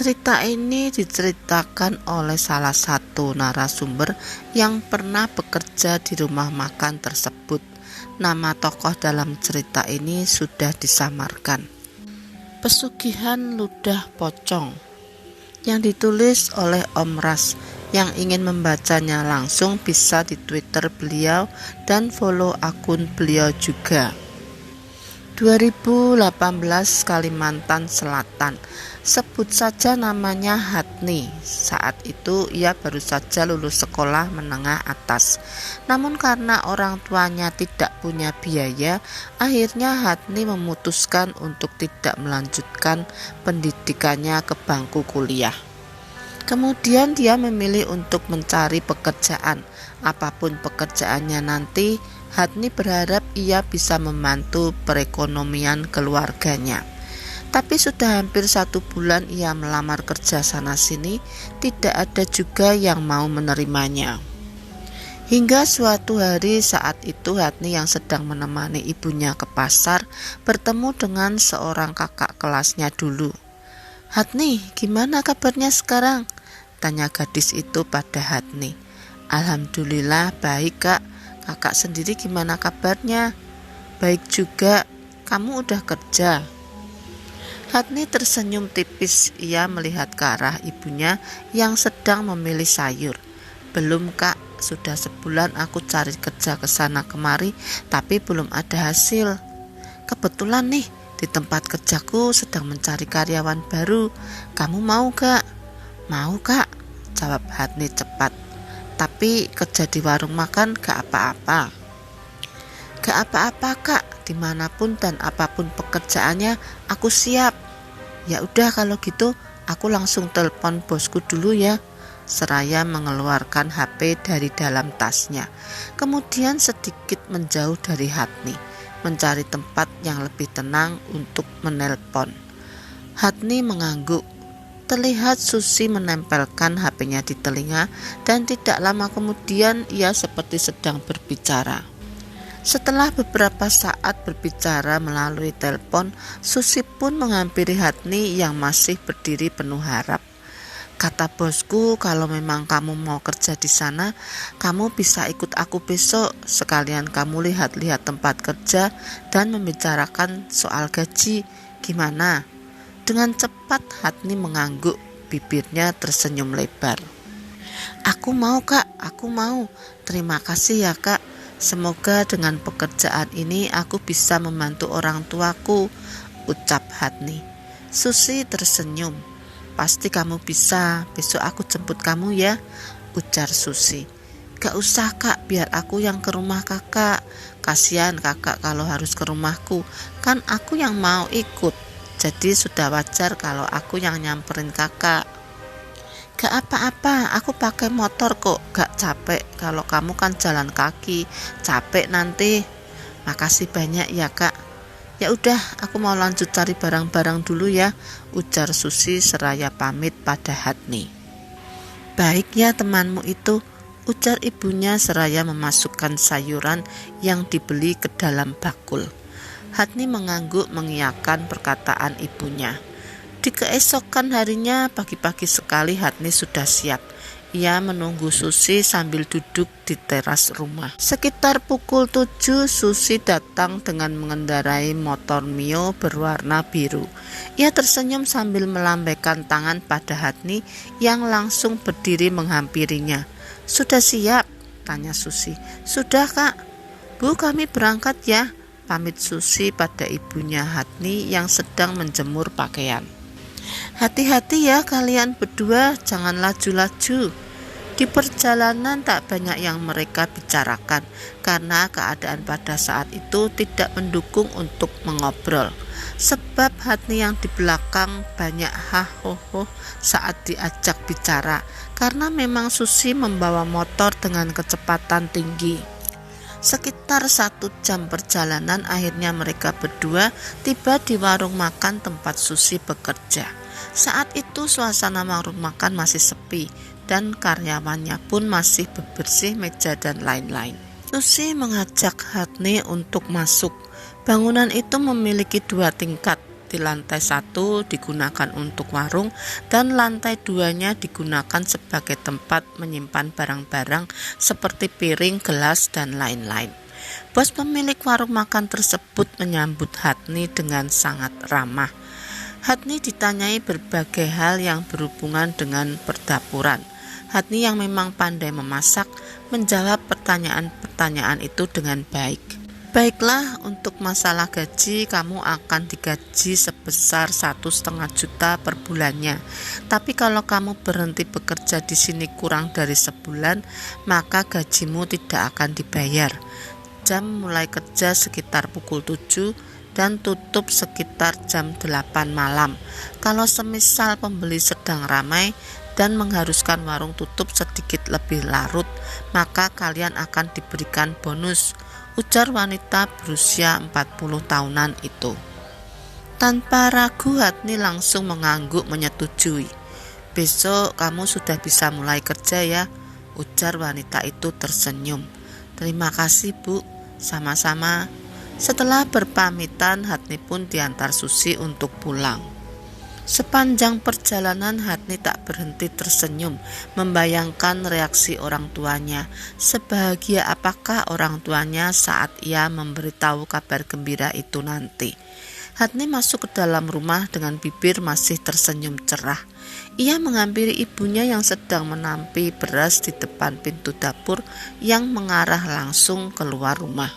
Cerita ini diceritakan oleh salah satu narasumber yang pernah bekerja di rumah makan tersebut. Nama tokoh dalam cerita ini sudah disamarkan. Pesugihan Ludah Pocong yang ditulis oleh Om Ras. Yang ingin membacanya langsung bisa di Twitter beliau dan follow akun beliau juga. 2018 Kalimantan Selatan. Sebut saja namanya Hatni. Saat itu ia baru saja lulus sekolah menengah atas. Namun karena orang tuanya tidak punya biaya, akhirnya Hatni memutuskan untuk tidak melanjutkan pendidikannya ke bangku kuliah. Kemudian dia memilih untuk mencari pekerjaan. Apapun pekerjaannya nanti, Hatni berharap ia bisa membantu perekonomian keluarganya. Tapi sudah hampir 1 bulan ia melamar kerja sana-sini, tidak ada juga yang mau menerimanya. Hingga suatu hari saat itu Hatni yang sedang menemani ibunya ke pasar bertemu dengan seorang kakak kelasnya dulu. "Hatni, gimana kabarnya sekarang?" tanya gadis itu pada Hatni. "Alhamdulillah baik kak, kakak sendiri gimana kabarnya?" "Baik juga, kamu udah kerja?" Hatni tersenyum tipis, ia melihat ke arah ibunya yang sedang memilih sayur. "Belum kak, sudah sebulan aku cari kerja ke sana kemari, tapi belum ada hasil. Kebetulan nih, di tempat kerjaku sedang mencari karyawan baru. Kamu mau gak?" "Mau kak," jawab Hatni cepat. "Tapi kerja di warung makan gak apa-apa." "Gak apa-apa kak, dimanapun dan apapun pekerjaannya aku siap." "Ya udah kalau gitu aku langsung telepon bosku dulu ya," seraya mengeluarkan HP dari dalam tasnya. Kemudian sedikit menjauh dari Hatni, mencari tempat yang lebih tenang untuk menelpon. Hatni mengangguk. Terlihat Susi menempelkan HP-nya di telinga dan tidak lama kemudian ia seperti sedang berbicara. Setelah beberapa saat berbicara melalui telepon, Susi pun menghampiri Hatni yang masih berdiri penuh harap. "Kata bosku kalau memang kamu mau kerja di sana, kamu bisa ikut aku besok. Sekalian kamu lihat-lihat tempat kerja dan membicarakan soal gaji. Gimana?" Dengan cepat Hatni mengangguk, bibirnya tersenyum lebar. "Aku mau kak, aku mau. Terima kasih ya kak. Semoga dengan pekerjaan ini aku bisa membantu orang tuaku," ucap Hatni. Susi tersenyum. "Pasti kamu bisa, besok aku jemput kamu ya," ujar Susi. "Gak usah kak, biar aku yang ke rumah kakak. Kasihan kakak kalau harus ke rumahku, kan aku yang mau ikut. Jadi sudah wajar kalau aku yang nyamperin kakak." "Gak apa-apa, aku pakai motor kok, gak capek. Kalau kamu kan jalan kaki, capek nanti." "Makasih banyak ya kak." "Ya udah, aku mau lanjut cari barang-barang dulu ya," ujar Susi seraya pamit pada Hatni. "Baik ya temanmu itu," ujar ibunya seraya memasukkan sayuran yang dibeli ke dalam bakul. Hatni mengangguk mengiyakan perkataan ibunya. Di keesokan harinya pagi-pagi sekali Hatni sudah siap. Ia menunggu Susi sambil duduk di teras rumah. Sekitar pukul 7 Susi datang dengan mengendarai motor Mio berwarna biru. Ia tersenyum sambil melambaikan tangan pada Hatni yang langsung berdiri menghampirinya. "Sudah siap?" tanya Susi. "Sudah kak." "Bu, kami berangkat ya," pamit Susi pada ibunya Hatni yang sedang menjemur pakaian. "Hati-hati ya kalian berdua, jangan laju-laju." Di perjalanan tak banyak yang mereka bicarakan karena keadaan pada saat itu tidak mendukung untuk mengobrol. Sebab Hatni yang di belakang banyak hahoho saat diajak bicara karena memang Susi membawa motor dengan kecepatan tinggi. Sekitar 1 jam perjalanan akhirnya mereka berdua tiba di warung makan tempat Susi bekerja. Saat itu suasana warung makan masih sepi dan karyawannya pun masih bebersih meja dan lain-lain. Susi mengajak Hatni untuk masuk. Bangunan itu memiliki 2 tingkat. Seperti lantai 1 digunakan untuk warung dan lantai 2-nya digunakan sebagai tempat menyimpan barang-barang seperti piring, gelas, dan lain-lain. Bos pemilik warung makan tersebut menyambut Hatni dengan sangat ramah. Hatni ditanyai berbagai hal yang berhubungan dengan perdapuran. Hatni yang memang pandai memasak menjawab pertanyaan-pertanyaan itu dengan baik. Baiklah, untuk masalah gaji kamu akan digaji sebesar 1,5 juta per bulannya. Tapi kalau kamu berhenti bekerja di sini kurang dari sebulan, maka gajimu tidak akan dibayar. Jam mulai kerja sekitar pukul 7 dan tutup sekitar jam 8 malam. Kalau semisal pembeli sedang ramai dan mengharuskan warung tutup sedikit lebih larut, maka kalian akan diberikan bonus, ujar wanita berusia 40 tahunan itu. Tanpa ragu Hatni langsung mengangguk menyetujui. Besok kamu sudah bisa mulai kerja ya, ujar wanita itu tersenyum. Terima kasih Bu, sama-sama. Setelah berpamitan, Hatni pun diantar Susi untuk pulang. Sepanjang perjalanan Hatni tak berhenti tersenyum, membayangkan reaksi orang tuanya. Sebahagia apakah orang tuanya saat ia memberitahu kabar gembira itu nanti. Hatni masuk ke dalam rumah dengan bibir masih tersenyum cerah. Ia menghampiri ibunya yang sedang menampi beras di depan pintu dapur yang mengarah langsung keluar rumah.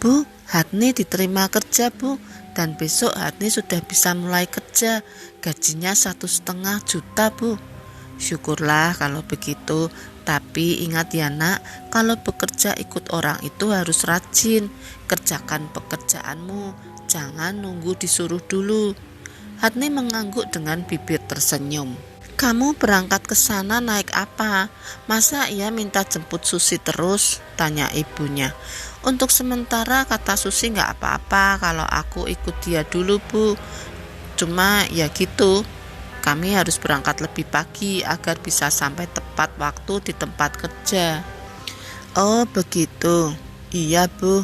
Bu, Hatni diterima kerja Bu, dan besok Hatni sudah bisa mulai kerja. Gajinya 1,5 juta Bu. Syukurlah kalau begitu. Tapi ingat ya nak, kalau bekerja ikut orang itu harus rajin. Kerjakan pekerjaanmu, jangan nunggu disuruh dulu. Hatni mengangguk dengan bibir tersenyum. Kamu berangkat ke sana naik apa? Masa ia minta jemput Susi terus? Tanya ibunya. Untuk sementara kata Susi nggak apa-apa kalau aku ikut dia dulu Bu. Cuma ya gitu, kami harus berangkat lebih pagi agar bisa sampai tepat waktu di tempat kerja. Oh begitu, iya Bu.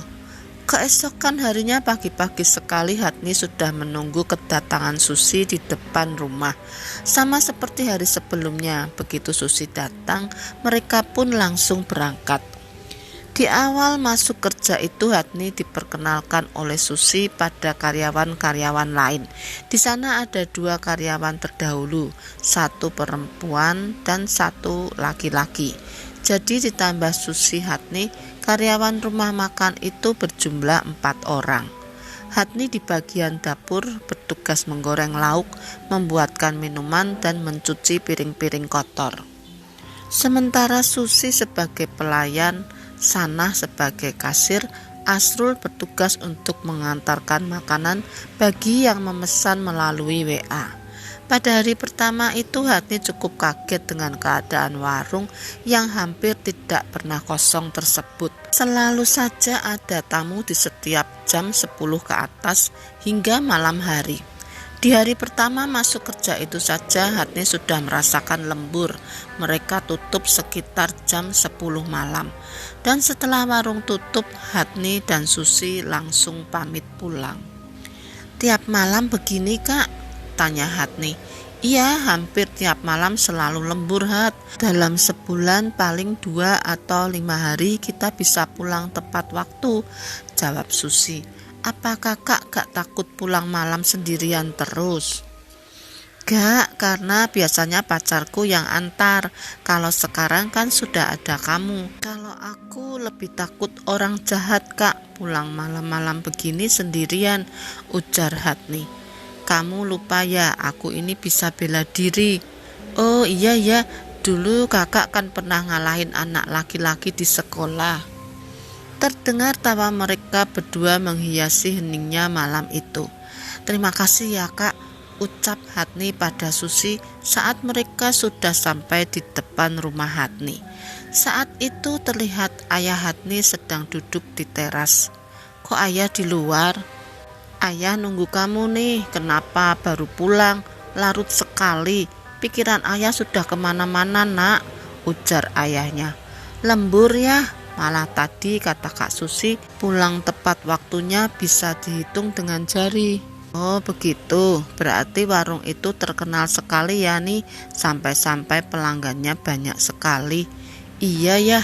Keesokan harinya pagi-pagi sekali Hatni sudah menunggu kedatangan Susi di depan rumah. Sama seperti hari sebelumnya, begitu Susi datang, mereka pun langsung berangkat. Di awal masuk kerja itu Hatni diperkenalkan oleh Susi pada karyawan-karyawan lain. Di sana ada 2 karyawan terdahulu, 1 perempuan dan 1 laki-laki. Jadi ditambah Susi Hatni, karyawan rumah makan itu berjumlah 4 orang. Hatni di bagian dapur bertugas menggoreng lauk, membuatkan minuman dan mencuci piring-piring kotor. Sementara Susi sebagai pelayan, Sanah sebagai kasir, Asrul bertugas untuk mengantarkan makanan bagi yang memesan melalui WA. Pada hari pertama itu Hatni cukup kaget dengan keadaan warung yang hampir tidak pernah kosong tersebut. Selalu saja ada tamu di setiap jam 10 ke atas hingga malam hari. Di hari pertama masuk kerja itu saja Hatni sudah merasakan lembur. Mereka tutup sekitar jam 10 malam. Dan setelah warung tutup, Hatni dan Susi langsung pamit pulang. Tiap malam begini Kak? Tanya Hatni. Iya, hampir tiap malam selalu lembur Hat. Dalam sebulan paling 2 atau 5 hari kita bisa pulang tepat waktu, jawab Susi. Apa kakak gak takut pulang malam sendirian terus? Gak, karena biasanya pacarku yang antar. Kalau sekarang kan sudah ada kamu. Kalau aku lebih takut orang jahat Kak, pulang malam-malam begini sendirian, ujar Hatni. Kamu lupa ya, aku ini bisa bela diri. Oh iya ya, dulu kakak kan pernah ngalahin anak laki-laki di sekolah. Terdengar tawa mereka berdua menghiasi heningnya malam itu. Terima kasih ya Kak, ucap Hatni pada Susi saat mereka sudah sampai di depan rumah Hatni. Saat itu terlihat ayah Hatni sedang duduk di teras. Kok ayah di luar? Ayah nunggu kamu nih, kenapa baru pulang? Larut sekali, pikiran ayah sudah kemana-mana nak, ujar ayahnya. Lembur ya, malah tadi kata Kak Susi pulang tepat waktunya bisa dihitung dengan jari. Oh begitu, berarti warung itu terkenal sekali ya nih, sampai-sampai pelanggannya banyak sekali. Iya ya,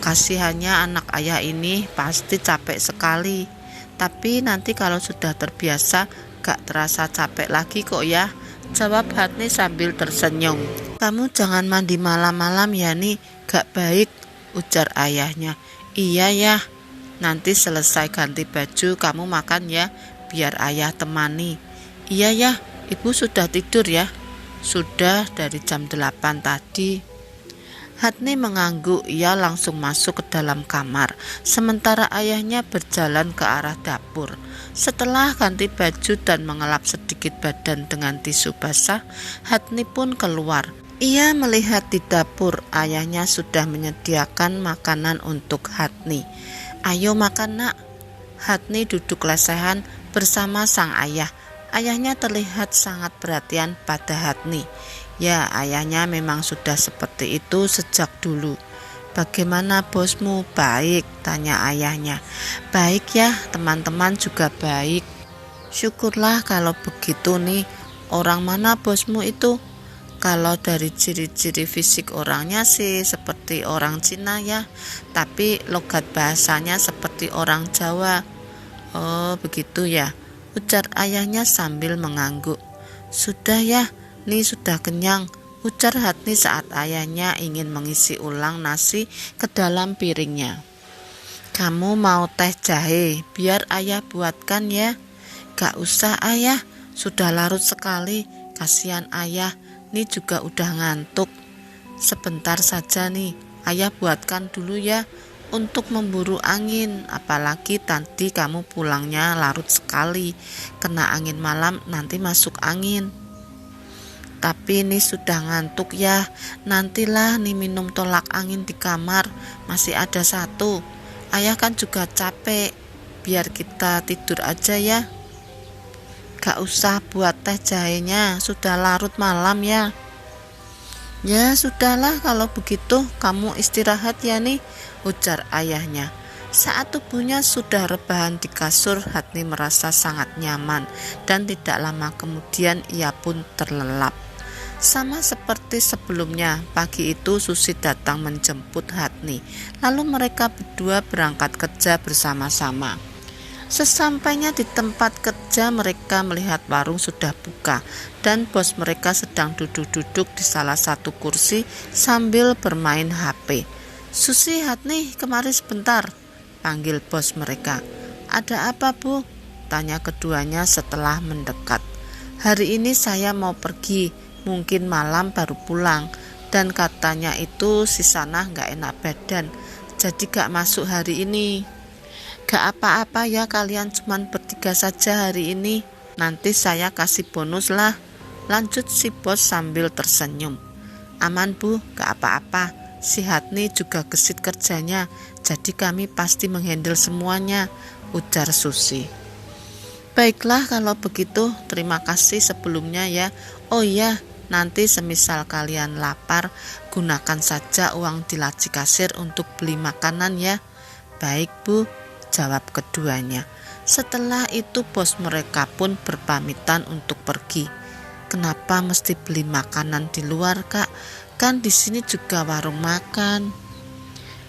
kasihannya anak ayah ini pasti capek sekali. Tapi nanti kalau sudah terbiasa gak terasa capek lagi kok ya, jawab Hatni sambil tersenyum. Kamu jangan mandi malam-malam ya nih, gak baik, ujar ayahnya. Iya ya, nanti selesai ganti baju kamu makan ya, biar ayah temani. Iya ya, ibu sudah tidur ya? Sudah dari jam 8 tadi. Hatni mengangguk, ia langsung masuk ke dalam kamar, sementara ayahnya berjalan ke arah dapur. Setelah ganti baju dan mengelap sedikit badan dengan tisu basah, Hatni pun keluar. Ia melihat di dapur ayahnya sudah menyediakan makanan untuk Hatni. Ayo makan nak. Hatni duduk lesehan bersama sang ayah. Ayahnya terlihat sangat perhatian pada Hatni. Ya, ayahnya memang sudah seperti itu sejak dulu. Bagaimana bosmu? Baik, tanya ayahnya. Baik ya, teman-teman juga baik. Syukurlah kalau begitu nih. Orang mana bosmu itu? Kalau dari ciri-ciri fisik orangnya sih seperti orang Cina ya, tapi logat bahasanya seperti orang Jawa. Oh begitu ya, ujar ayahnya sambil mengangguk. Sudah ya, nih sudah kenyang, ujar Hatni saat ayahnya ingin mengisi ulang nasi ke dalam piringnya. Kamu mau teh jahe, biar ayah buatkan ya. Gak usah ayah, sudah larut sekali, kasihan ayah, nih juga udah ngantuk. Sebentar saja nih, ayah buatkan dulu ya, untuk memburu angin, apalagi tadi kamu pulangnya larut sekali, kena angin malam nanti masuk angin. Tapi ini sudah ngantuk ya, nantilah nih minum tolak angin di kamar, masih ada satu. Ayah kan juga capek, biar kita tidur aja ya. Gak usah buat teh jahenya, sudah larut malam ya. Ya sudahlah kalau begitu, kamu istirahat ya nih, ujar ayahnya. Saat tubuhnya sudah rebahan di kasur, Hatni merasa sangat nyaman dan tidak lama kemudian ia pun terlelap. Sama seperti sebelumnya, pagi itu Susi datang menjemput Hatni. Lalu mereka berdua berangkat kerja bersama-sama. Sesampainya di tempat kerja, mereka melihat warung sudah buka dan bos mereka sedang duduk-duduk di salah satu kursi sambil bermain HP. Susi, Hatni, kemari sebentar, panggil bos mereka. Ada apa bu? Tanya keduanya setelah mendekat. Hari ini saya mau pergi, mungkin malam baru pulang, dan katanya itu si Sanah gak enak badan, jadi gak masuk hari ini. Gak apa-apa ya, kalian cuman bertiga saja hari ini, nanti saya kasih bonus lah, lanjut si bos sambil tersenyum. Aman bu, gak apa-apa, si Hatni juga gesit kerjanya, jadi kami pasti menghandle semuanya, ujar Susi. Baiklah kalau begitu, terima kasih sebelumnya ya. Oh iya, nanti semisal kalian lapar, gunakan saja uang di laci kasir untuk beli makanan ya. Baik bu, jawab keduanya. Setelah itu bos mereka pun berpamitan untuk pergi. Kenapa mesti beli makanan di luar kak? Kan di sini juga warung makan.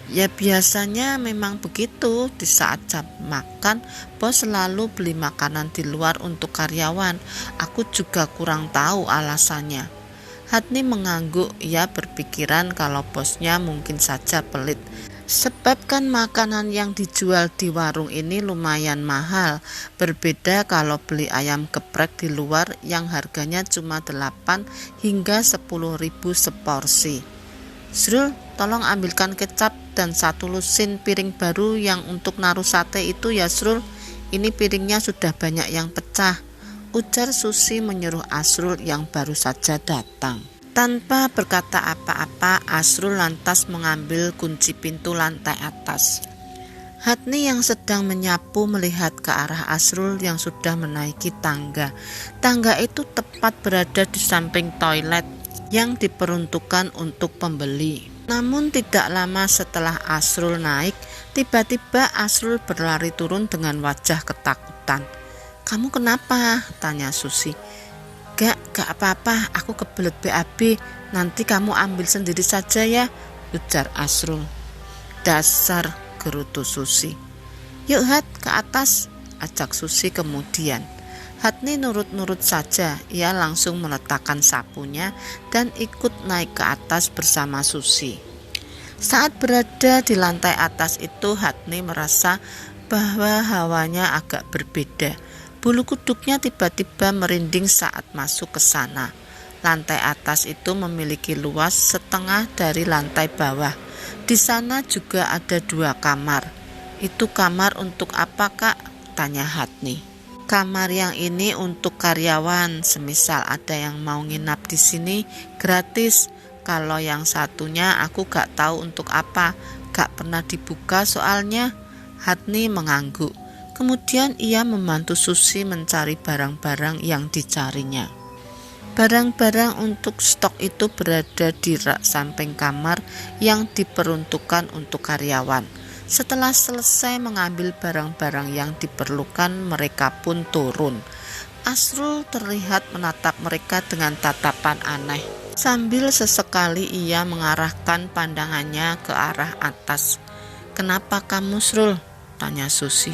Ya biasanya memang begitu, di saat jam makan bos selalu beli makanan di luar untuk karyawan. Aku juga kurang tahu alasannya. Hatni mengangguk, ia berpikiran kalau bosnya mungkin saja pelit. Sebab kan makanan yang dijual di warung ini lumayan mahal. Berbeda kalau beli ayam geprek di luar yang harganya cuma 8 hingga 10.000 seporsi. Zrul, tolong ambilkan kecap dan satu lusin piring baru yang untuk naruh sate itu ya Zrul. Ini piringnya sudah banyak yang pecah, ujar Susi menyuruh Asrul yang baru saja datang. Tanpa berkata apa-apa, Asrul lantas mengambil kunci pintu lantai atas. Hatni yang sedang menyapu melihat ke arah Asrul yang sudah menaiki tangga. Tangga itu tepat berada di samping toilet yang diperuntukkan untuk pembeli. Namun tidak lama setelah Asrul naik, tiba-tiba Asrul berlari turun dengan wajah ketakutan. "Kamu kenapa?" tanya Susi. Gak apa-apa, aku kebelet BAB, nanti kamu ambil sendiri saja ya, ujar Asrul. Dasar, gerutu Susi. "Yuk Hat, ke atas," ajak Susi kemudian. Hatni nurut-nurut saja, ia langsung meletakkan sapunya dan ikut naik ke atas bersama Susi. Saat berada di lantai atas itu, Hatni merasa bahwa hawanya agak berbeda. Bulu kuduknya tiba-tiba merinding saat masuk ke sana. Lantai atas itu memiliki luas setengah dari lantai bawah. Di sana juga ada 2 kamar. "Itu kamar untuk apa, Kak?" tanya Hatni. "Kamar yang ini untuk karyawan, semisal ada yang mau nginap di sini gratis. Kalau yang satunya aku gak tahu untuk apa, gak pernah dibuka soalnya." Hatni mengangguk. Kemudian ia membantu Susi mencari barang-barang yang dicarinya. Barang-barang untuk stok itu berada di rak samping kamar yang diperuntukkan untuk karyawan. Setelah selesai mengambil barang-barang yang diperlukan, mereka pun turun. Asrul terlihat menatap mereka dengan tatapan aneh. Sambil sesekali ia mengarahkan pandangannya ke arah atas. "Kenapa kamu, Srul?" tanya Susi.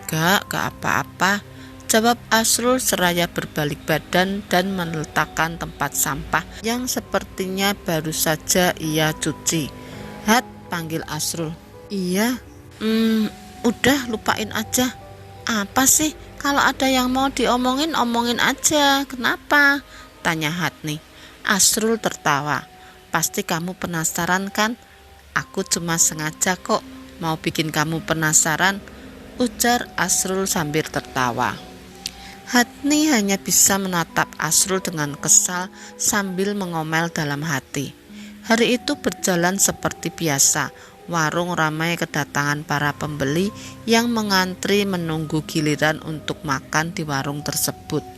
Gak apa-apa," jawab Asrul seraya berbalik badan dan meletakkan tempat sampah yang sepertinya baru saja ia cuci. "Hat," panggil Asrul. "Iya." Udah lupain aja." "Apa sih? Kalau ada yang mau diomongin, omongin aja. Kenapa?" tanya Hatni. Asrul tertawa. "Pasti kamu penasaran kan? Aku cuma sengaja kok mau bikin kamu penasaran," ujar Asrul sambil tertawa. Hatni hanya bisa menatap Asrul dengan kesal sambil mengomel dalam hati. Hari itu berjalan seperti biasa. Warung ramai kedatangan para pembeli yang mengantri menunggu giliran untuk makan di warung tersebut.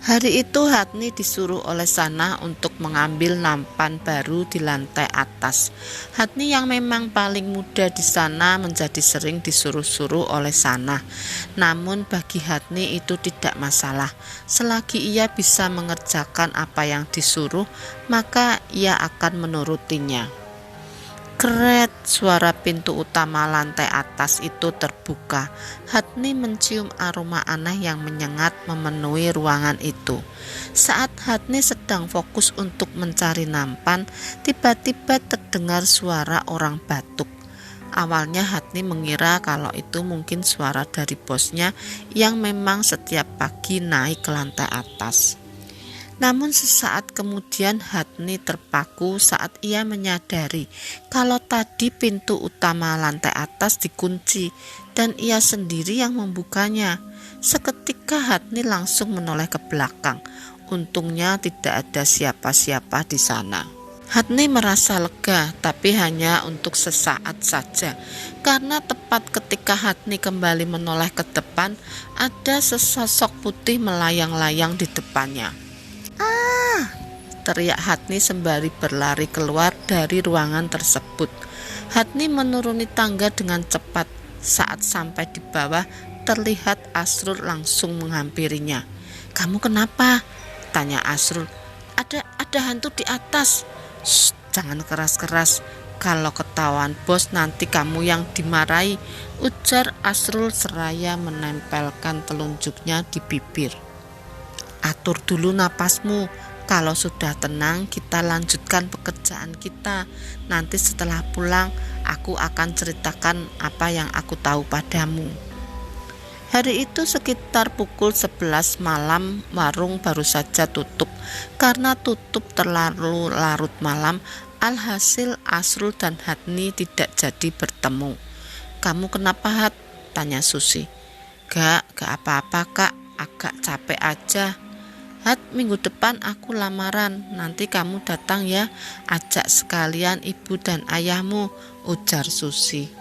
Hari itu Hatni disuruh oleh Sana untuk mengambil nampan baru di lantai atas. Hatni yang memang paling muda di sana menjadi sering disuruh-suruh oleh Sana. Namun bagi Hatni itu tidak masalah. Selagi ia bisa mengerjakan apa yang disuruh, maka ia akan menurutinya. Keret, suara pintu utama lantai atas itu terbuka. Hatni mencium aroma aneh yang menyengat memenuhi ruangan itu. Saat Hatni sedang fokus untuk mencari nampan, tiba-tiba terdengar suara orang batuk. Awalnya Hatni mengira kalau itu mungkin suara dari bosnya yang memang setiap pagi naik ke lantai atas. Namun sesaat kemudian Hatni terpaku saat ia menyadari kalau tadi pintu utama lantai atas dikunci dan ia sendiri yang membukanya. Seketika Hatni langsung menoleh ke belakang. Untungnya tidak ada siapa-siapa di sana. Hatni merasa lega, tapi hanya untuk sesaat saja, karena tepat ketika Hatni kembali menoleh ke depan, ada sesosok putih melayang-layang di depannya. "Ah!" teriak Hatni sembari berlari keluar dari ruangan tersebut. Hatni menuruni tangga dengan cepat. Saat sampai di bawah, terlihat Asrul langsung menghampirinya. "Kamu kenapa?" tanya Asrul. Ada hantu di atas." "Shh, jangan keras-keras. Kalau ketahuan bos nanti kamu yang dimarahi," ujar Asrul seraya menempelkan telunjuknya di bibir. "Atur dulu napasmu. Kalau sudah tenang, kita lanjutkan pekerjaan kita. Nanti setelah pulang, aku akan ceritakan apa yang aku tahu padamu." Hari itu sekitar pukul 11 malam, warung baru saja tutup. Karena tutup terlalu larut malam, alhasil Asrul dan Hatni tidak jadi bertemu. "Kamu kenapa, Hat?" tanya Susi. Gak apa-apa, Kak. Agak capek aja." "Hat, minggu depan aku lamaran. Nanti kamu datang ya. Ajak sekalian ibu dan ayahmu," ujar Susi.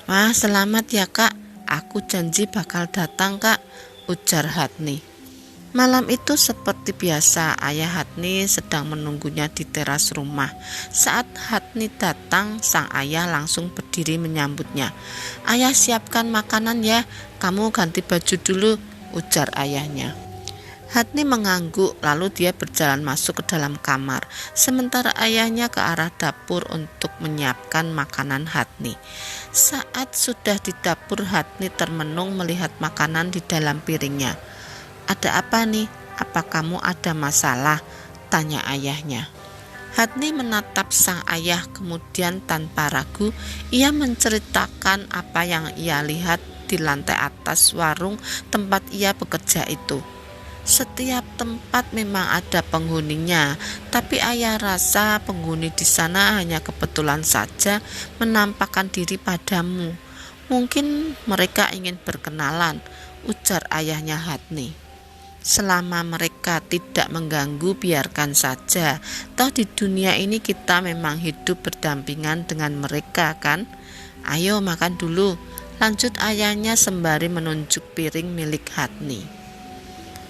"Wah, selamat ya, Kak. Aku janji bakal datang, Kak," ujar Hatni. Malam itu seperti biasa, ayah Hatni sedang menunggunya di teras rumah. Saat Hatni datang, sang ayah langsung berdiri menyambutnya. "Ayah, siapkan makanan ya. Kamu ganti baju dulu," ujar ayahnya. Hatni mengangguk, lalu dia berjalan masuk ke dalam kamar, sementara ayahnya ke arah dapur untuk menyiapkan makanan Hatni. Saat sudah di dapur, Hatni termenung melihat makanan di dalam piringnya. "Ada apa nih? Apa kamu ada masalah?" tanya ayahnya. Hatni menatap sang ayah, kemudian tanpa ragu ia menceritakan apa yang ia lihat di lantai atas warung tempat ia bekerja itu. Setiap tempat memang ada penghuninya, tapi ayah rasa penghuni di sana hanya kebetulan saja menampakkan diri padamu. Mungkin mereka ingin berkenalan, ujar ayahnya Hatni. Selama mereka tidak mengganggu, biarkan saja. Toh di dunia ini kita memang hidup berdampingan dengan mereka kan? Ayo makan dulu, lanjut ayahnya sembari menunjuk piring milik Hatni.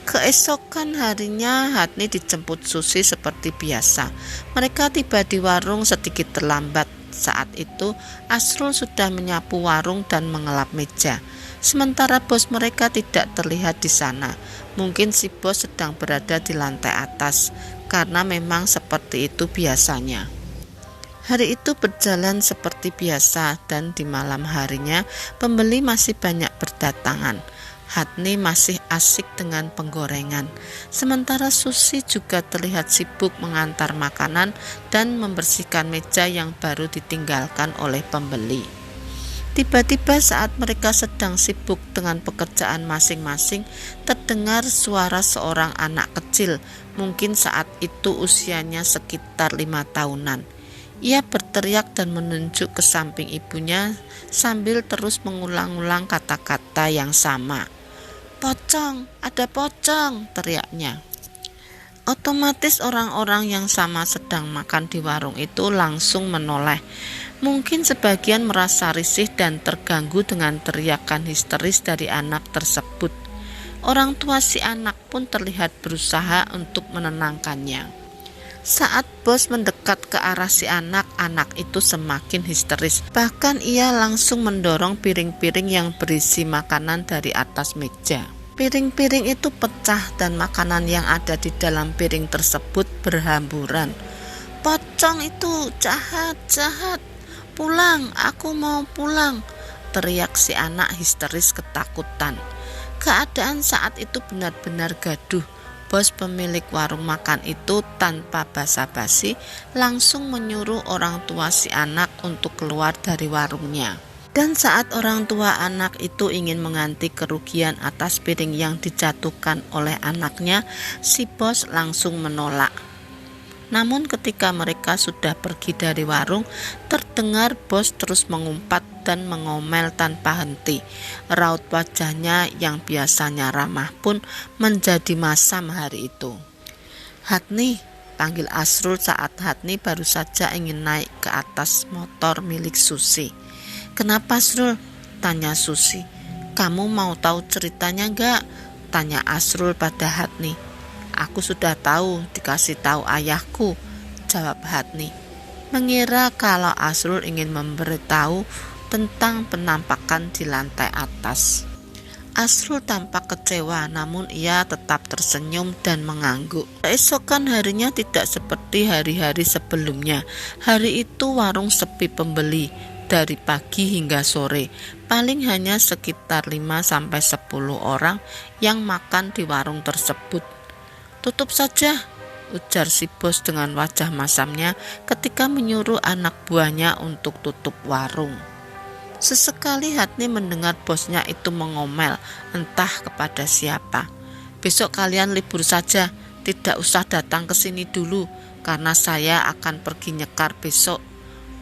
Keesokan harinya Hatni dijemput Susi seperti biasa. Mereka tiba di warung sedikit terlambat. Saat itu Asrul sudah menyapu warung dan mengelap meja. Sementara bos mereka tidak terlihat di sana. Mungkin si bos sedang berada di lantai atas, karena memang seperti itu biasanya. Hari itu berjalan seperti biasa dan di malam harinya pembeli masih banyak berdatangan. Hatni masih asik dengan penggorengan, sementara Susi juga terlihat sibuk mengantar makanan dan membersihkan meja yang baru ditinggalkan oleh pembeli. Tiba-tiba saat mereka sedang sibuk dengan pekerjaan masing-masing, terdengar suara seorang anak kecil, mungkin saat itu usianya sekitar 5 tahunan. Ia berteriak dan menunjuk ke samping ibunya sambil terus mengulang-ulang kata-kata yang sama. "Pocong, ada pocong!" teriaknya. Otomatis orang-orang yang sama sedang makan di warung itu langsung menoleh. Mungkin sebagian merasa risih dan terganggu dengan teriakan histeris dari anak tersebut. Orang tua si anak pun terlihat berusaha untuk menenangkannya. Saat bos mendekat ke arah si anak itu semakin histeris. Bahkan ia langsung mendorong piring-piring yang berisi makanan dari atas meja. Piring-piring itu pecah dan makanan yang ada di dalam piring tersebut berhamburan. "Pocong itu jahat, jahat. Pulang, aku mau pulang," teriak si anak histeris ketakutan. Keadaan saat itu benar-benar gaduh. Bos pemilik warung makan itu tanpa basa-basi langsung menyuruh orang tua si anak untuk keluar dari warungnya. Dan saat orang tua anak itu ingin mengganti kerugian atas piring yang dijatuhkan oleh anaknya, si bos langsung menolak. Namun ketika mereka sudah pergi dari warung, terdengar bos terus mengumpat dan mengomel tanpa henti. Raut wajahnya yang biasanya ramah pun menjadi masam hari itu. "Hatni," panggil Asrul saat Hatni baru saja ingin naik ke atas motor milik Susi. "Kenapa Asrul?" tanya Susi. "Kamu mau tahu ceritanya enggak?" tanya Asrul pada Hatni. "Aku sudah tahu, dikasih tahu ayahku," jawab Hatni, mengira kalau Asrul ingin memberitahu tentang penampakan di lantai atas. Asrul tampak kecewa, namun ia tetap tersenyum dan mengangguk. Keesokan harinya tidak seperti hari-hari sebelumnya. Hari itu warung sepi pembeli. Dari pagi hingga sore, paling hanya sekitar 5-10 orang yang makan di warung tersebut. "Tutup saja," ujar si bos dengan wajah masamnya ketika menyuruh anak buahnya untuk tutup warung. Sesekali Hatni mendengar bosnya itu mengomel, entah kepada siapa. "Besok kalian libur saja, tidak usah datang ke sini dulu, karena saya akan pergi nyekar besok,"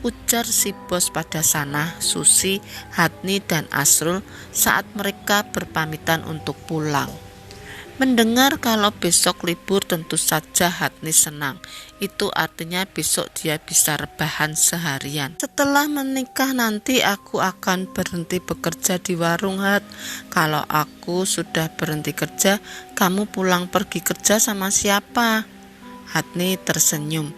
ujar si bos pada Sanah, Susi, Hatni, dan Asrul saat mereka berpamitan untuk pulang. Mendengar kalau besok libur tentu saja Hatni senang. Itu artinya besok dia bisa rebahan seharian. "Setelah menikah nanti aku akan berhenti bekerja di warung, Hat. Kalau aku sudah berhenti kerja, kamu pulang pergi kerja sama siapa?" Hatni tersenyum.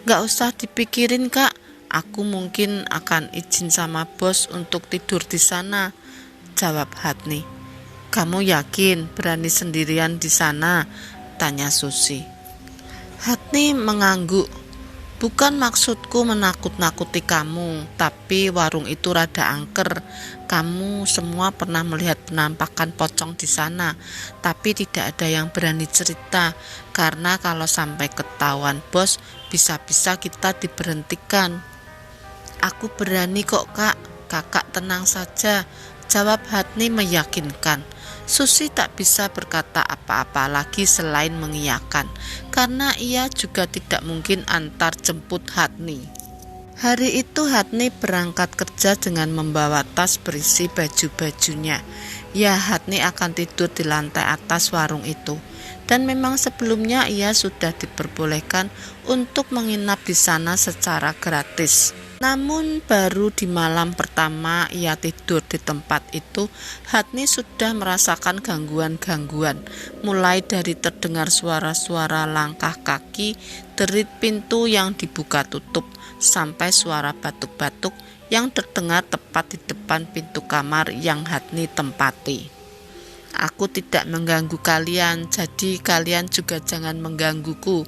"Gak usah dipikirin, Kak. Aku mungkin akan izin sama bos untuk tidur di sana," jawab Hatni. Kamu yakin berani sendirian di sana? Tanya Susi. Hatni mengangguk. Bukan maksudku menakut-nakuti kamu, tapi warung itu rada angker. Kamu semua pernah melihat penampakan pocong di sana, tapi tidak ada yang berani cerita, karena kalau sampai ketahuan bos, bisa-bisa kita diberhentikan. Aku berani kok kak, kakak tenang saja, jawab Hatni meyakinkan. Susi tak bisa berkata apa-apa lagi selain mengiyakan, karena ia juga tidak mungkin antar jemput Hatni. Hari itu Hatni berangkat kerja dengan membawa tas berisi baju-bajunya. Ya, Hatni akan tidur di lantai atas warung itu. Dan memang sebelumnya ia sudah diperbolehkan untuk menginap di sana secara gratis. Namun baru di malam pertama ia tidur di tempat itu, Hatni sudah merasakan gangguan-gangguan, mulai dari terdengar suara-suara langkah kaki, derit pintu yang dibuka tutup, sampai suara batuk-batuk yang terdengar tepat di depan pintu kamar yang Hatni tempati. Aku tidak mengganggu kalian, jadi kalian juga jangan menggangguku,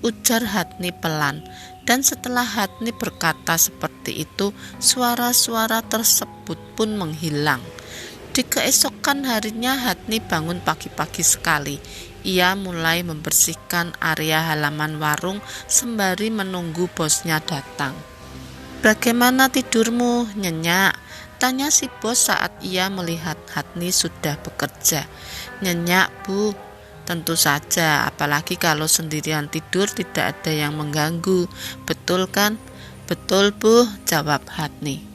ujar Hatni pelan. Dan setelah Hatni berkata seperti itu, suara-suara tersebut pun menghilang. Di keesokan harinya Hatni bangun pagi-pagi sekali. Ia mulai membersihkan area halaman warung sembari menunggu bosnya datang. Bagaimana tidurmu, Nyenyak? Tanya si bos saat ia melihat Hatni sudah bekerja. Nyenyak, Bu. Tentu saja, apalagi kalau sendirian tidur tidak ada yang mengganggu. Betul kan? Betul, Bu, jawab Hatni.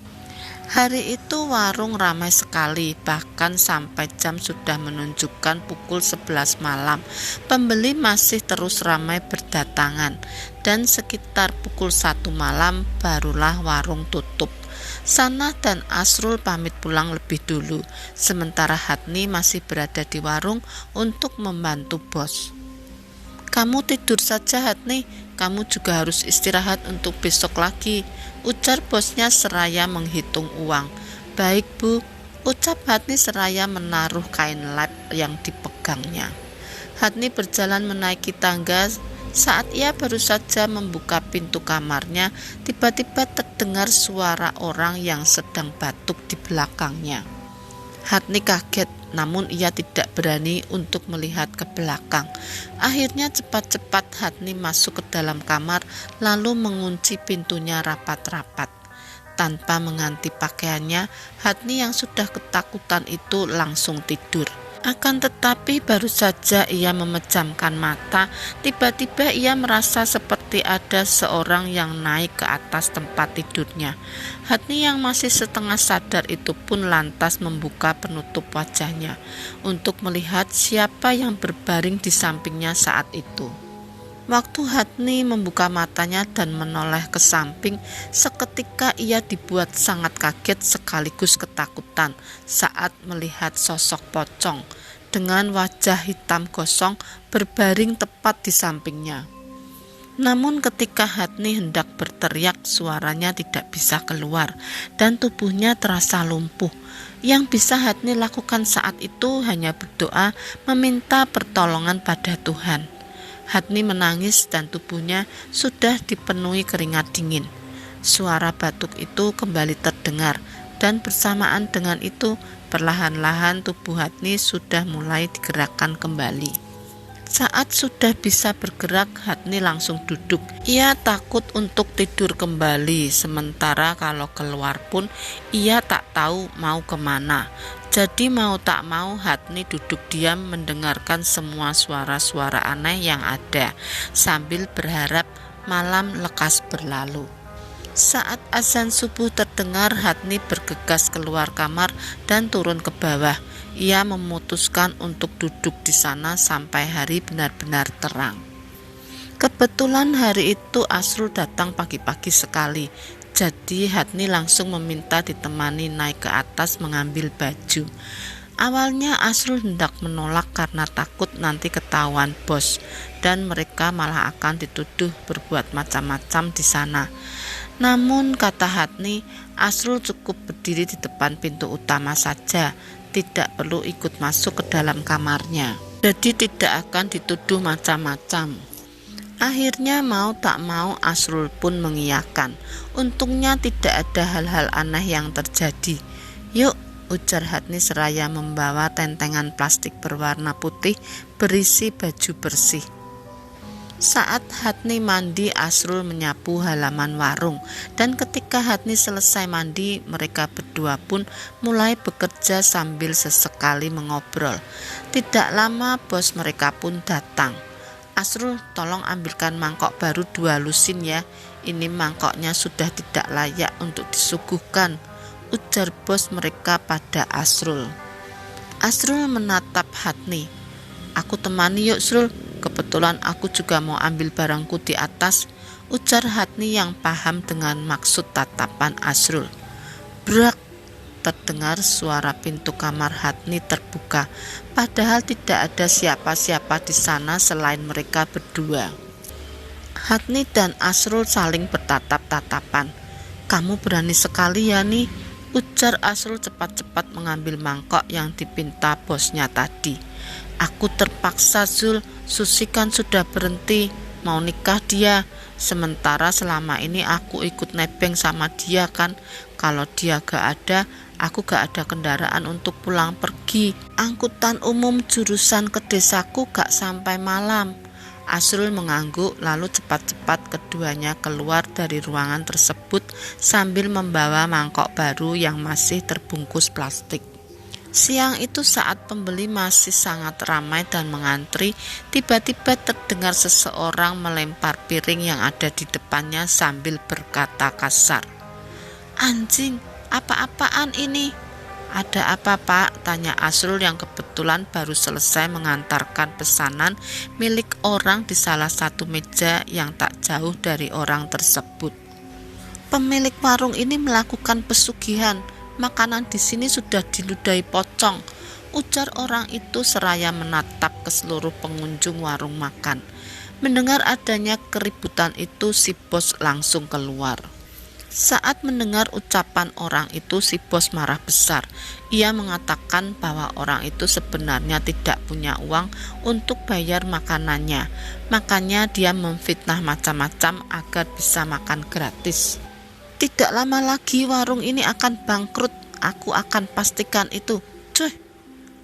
Hari itu warung ramai sekali, bahkan sampai jam sudah menunjukkan pukul 11 malam. Pembeli masih terus ramai berdatangan, dan sekitar pukul 1 malam barulah warung tutup. Sanah dan Asrul pamit pulang lebih dulu, sementara Hatni masih berada di warung untuk membantu bos. Kamu tidur saja, Hatni, kamu juga harus istirahat untuk besok lagi, ujar bosnya seraya menghitung uang. Baik, Bu, ucap Hatni seraya menaruh kain lap yang dipegangnya. Hatni berjalan menaiki tangga. Saat ia baru saja membuka pintu kamarnya, tiba-tiba terdengar suara orang yang sedang batuk di belakangnya. Hatni kaget, namun ia tidak berani untuk melihat ke belakang. Akhirnya cepat-cepat Hatni masuk ke dalam kamar, lalu mengunci pintunya rapat-rapat. Tanpa mengganti pakaiannya, Hatni yang sudah ketakutan itu langsung tidur. Akan tetapi baru saja ia memejamkan mata, tiba-tiba ia merasa seperti ada seorang yang naik ke atas tempat tidurnya. Hatni yang masih setengah sadar itu pun lantas membuka penutup wajahnya untuk melihat siapa yang berbaring di sampingnya saat itu. Waktu Hatni membuka matanya dan menoleh ke samping, seketika ia dibuat sangat kaget sekaligus ketakutan saat melihat sosok pocong dengan wajah hitam gosong berbaring tepat di sampingnya. Namun ketika Hatni hendak berteriak, suaranya tidak bisa keluar dan tubuhnya terasa lumpuh. Yang bisa Hatni lakukan saat itu hanya berdoa meminta pertolongan pada Tuhan. Hatni menangis dan tubuhnya sudah dipenuhi keringat dingin. Suara batuk itu kembali terdengar dan bersamaan dengan itu perlahan-lahan tubuh Hatni sudah mulai digerakkan kembali. Saat sudah bisa bergerak, Hatni langsung duduk. Ia takut untuk tidur kembali, sementara kalau keluar pun ia tak tahu mau kemana. Jadi mau tak mau Hatni duduk diam mendengarkan semua suara-suara aneh yang ada, sambil berharap malam lekas berlalu. Saat azan subuh terdengar, Hatni bergegas keluar kamar dan turun ke bawah. Ia memutuskan untuk duduk di sana sampai hari benar-benar terang. Kebetulan hari itu Asrul datang pagi-pagi sekali. Jadi Hatni langsung meminta ditemani naik ke atas mengambil baju. Awalnya Asrul hendak menolak karena takut nanti ketahuan bos dan mereka malah akan dituduh berbuat macam-macam di sana. Namun kata Hatni, Asrul cukup berdiri di depan pintu utama saja tidak perlu ikut masuk ke dalam kamarnya. Jadi tidak akan dituduh macam-macam. Akhirnya mau tak mau Asrul pun mengiyakan. Untungnya tidak ada hal-hal aneh yang terjadi. Yuk, ujar Hatni seraya membawa tentengan plastik berwarna putih berisi baju bersih. Saat Hatni mandi, Asrul menyapu halaman warung, dan ketika Hatni selesai mandi, mereka berdua pun mulai bekerja sambil sesekali mengobrol. Tidak lama bos mereka pun datang. Asrul, tolong ambilkan mangkok baru 2 lusin ya, ini mangkoknya sudah tidak layak untuk disuguhkan, ujar bos mereka pada Asrul. Asrul menatap Hatni. Aku temani yuk Srul, kebetulan aku juga mau ambil barangku di atas, ujar Hatni yang paham dengan maksud tatapan Asrul. Brak, terdengar suara pintu kamar Hatni terbuka, padahal tidak ada siapa-siapa di sana selain mereka berdua. Hatni dan Asrul saling bertatap-tatapan. Kamu berani sekali ya nih, ujar Asrul cepat-cepat mengambil mangkok yang dipinta bosnya tadi. Aku terpaksa Zul, Susi kan sudah berhenti, mau nikah dia. Sementara selama ini aku ikut nebeng sama dia kan. Kalau dia gak ada, aku gak ada kendaraan untuk pulang pergi. Angkutan umum jurusan ke desaku gak sampai malam. Asrul mengangguk lalu cepat-cepat keduanya keluar dari ruangan tersebut sambil membawa mangkok baru yang masih terbungkus plastik. Siang itu saat pembeli masih sangat ramai dan mengantri, tiba-tiba terdengar seseorang melempar piring yang ada di depannya sambil berkata kasar. Anjing, apa-apaan ini? Ada apa pak? Tanya Asrul yang kebetulan baru selesai mengantarkan pesanan milik orang di salah satu meja yang tak jauh dari orang tersebut. Pemilik warung ini melakukan pesugihan. Makanan di sini sudah diludahi pocong, ujar orang itu seraya menatap ke seluruh pengunjung warung makan. Mendengar adanya keributan itu, si bos langsung keluar. Saat mendengar ucapan orang itu, si bos marah besar. Ia mengatakan bahwa orang itu sebenarnya tidak punya uang untuk bayar makanannya. Makanya dia memfitnah macam-macam agar bisa makan gratis. Tidak lama lagi warung ini akan bangkrut, aku akan pastikan itu. Cuy,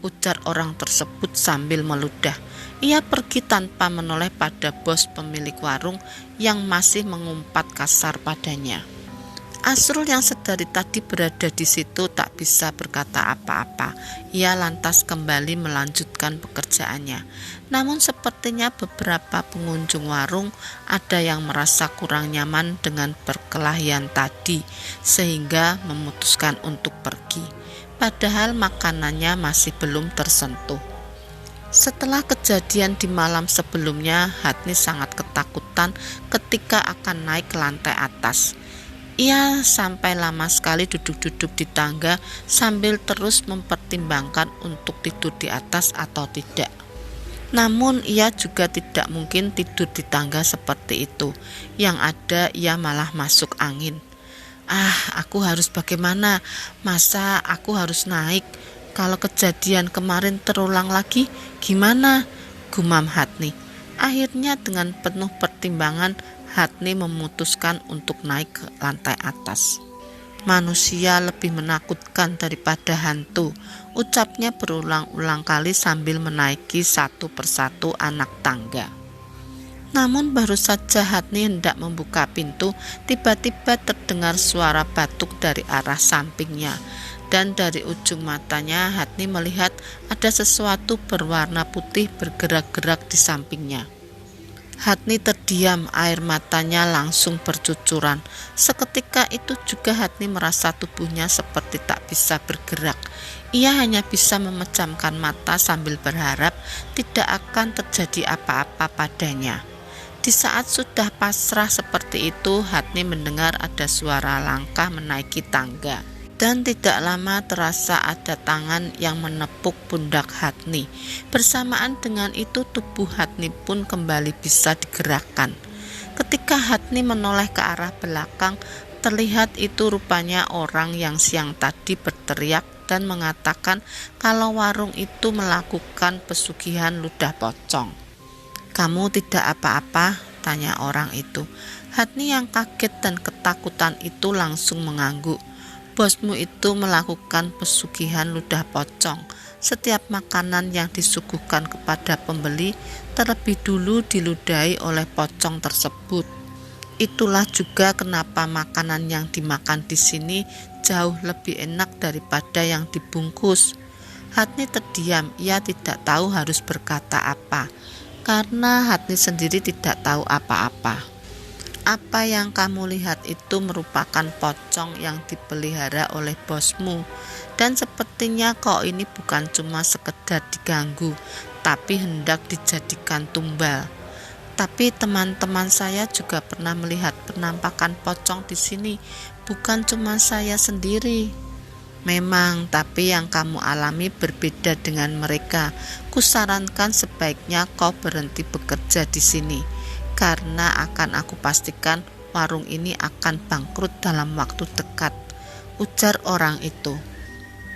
ujar orang tersebut sambil meludah. Ia pergi tanpa menoleh pada bos pemilik warung yang masih mengumpat kasar padanya. Asrul yang sedari tadi berada di situ tak bisa berkata apa-apa. Ia lantas kembali melanjutkan pekerjaannya. Namun sepertinya beberapa pengunjung warung ada yang merasa kurang nyaman dengan perkelahian tadi, sehingga memutuskan untuk pergi. Padahal makanannya masih belum tersentuh. Setelah kejadian di malam sebelumnya, Hatni sangat ketakutan ketika akan naik ke lantai atas. Ia sampai lama sekali duduk-duduk di tangga sambil terus mempertimbangkan untuk tidur di atas atau tidak. Namun ia juga tidak mungkin tidur di tangga seperti itu. Yang ada ia malah masuk angin. Aku harus bagaimana? Masa aku harus naik? Kalau kejadian kemarin terulang lagi, gimana? Gumam Hatni. Akhirnya dengan penuh pertimbangan, Hatni memutuskan untuk naik ke lantai atas. Manusia lebih menakutkan daripada hantu, ucapnya berulang-ulang kali sambil menaiki satu persatu anak tangga. Namun baru saja Hatni hendak membuka pintu, tiba-tiba terdengar suara batuk dari arah sampingnya. Dan dari ujung matanya Hatni melihat ada sesuatu berwarna putih bergerak-gerak di sampingnya. Hatni terdiam, air matanya langsung bercucuran. Seketika itu juga Hatni merasa tubuhnya seperti tak bisa bergerak. Ia hanya bisa memejamkan mata sambil berharap tidak akan terjadi apa-apa padanya. Di saat sudah pasrah seperti itu, Hatni mendengar ada suara langkah menaiki tangga. Dan tidak lama terasa ada tangan yang menepuk pundak Hatni. Bersamaan dengan itu tubuh Hatni pun kembali bisa digerakkan. Ketika Hatni menoleh ke arah belakang, terlihat itu rupanya orang yang siang tadi berteriak dan mengatakan kalau warung itu melakukan pesugihan ludah pocong. "Kamu tidak apa-apa?" tanya orang itu. Hatni yang kaget dan ketakutan itu langsung mengangguk. "Bosmu itu melakukan pesugihan ludah pocong. Setiap makanan yang disuguhkan kepada pembeli terlebih dulu diludahi oleh pocong tersebut. Itulah juga kenapa makanan yang dimakan di sini jauh lebih enak daripada yang dibungkus." Hatni terdiam, ia tidak tahu harus berkata apa, karena Hatni sendiri tidak tahu apa-apa. "Apa yang kamu lihat itu merupakan pocong yang dipelihara oleh bosmu, dan sepertinya kok ini bukan cuma sekedar diganggu, tapi hendak dijadikan tumbal. Tapi teman-teman saya juga pernah melihat penampakan pocong di sini, bukan cuma saya sendiri." "Memang, tapi yang kamu alami berbeda dengan mereka. Kusarankan sebaiknya kau berhenti bekerja di sini, karena akan aku pastikan warung ini akan bangkrut dalam waktu dekat," ujar orang itu.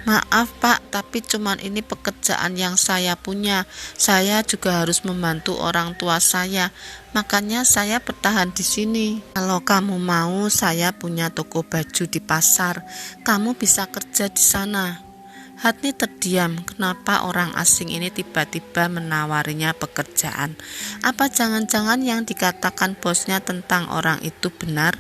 "Maaf Pak, tapi cuman ini pekerjaan yang saya punya. Saya juga harus membantu orang tua saya, makanya saya bertahan di sini. Kalau kamu mau, saya punya toko baju di pasar. Kamu bisa kerja di sana." Hatni terdiam. Kenapa orang asing ini tiba-tiba menawarinya pekerjaan? Apa jangan-jangan yang dikatakan bosnya tentang orang itu benar?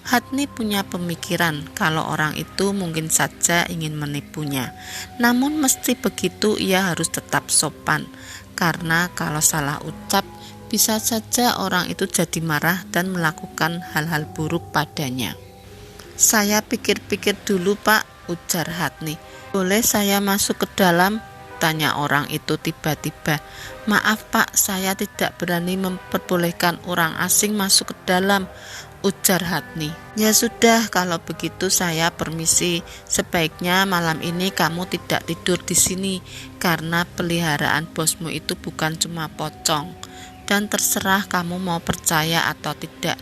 Hatni punya pemikiran kalau orang itu mungkin saja ingin menipunya. Namun mesti begitu ia harus tetap sopan, karena kalau salah ucap bisa saja orang itu jadi marah dan melakukan hal-hal buruk padanya. "Saya pikir-pikir dulu Pak," ujar Hatni. "Boleh saya masuk ke dalam?" tanya orang itu tiba-tiba. "Maaf Pak, saya tidak berani memperbolehkan orang asing masuk ke dalam," ujar Hatni. "Ya sudah, kalau begitu saya permisi. Sebaiknya malam ini kamu tidak tidur di sini, karena peliharaan bosmu itu bukan cuma pocong. Dan terserah kamu mau percaya atau tidak,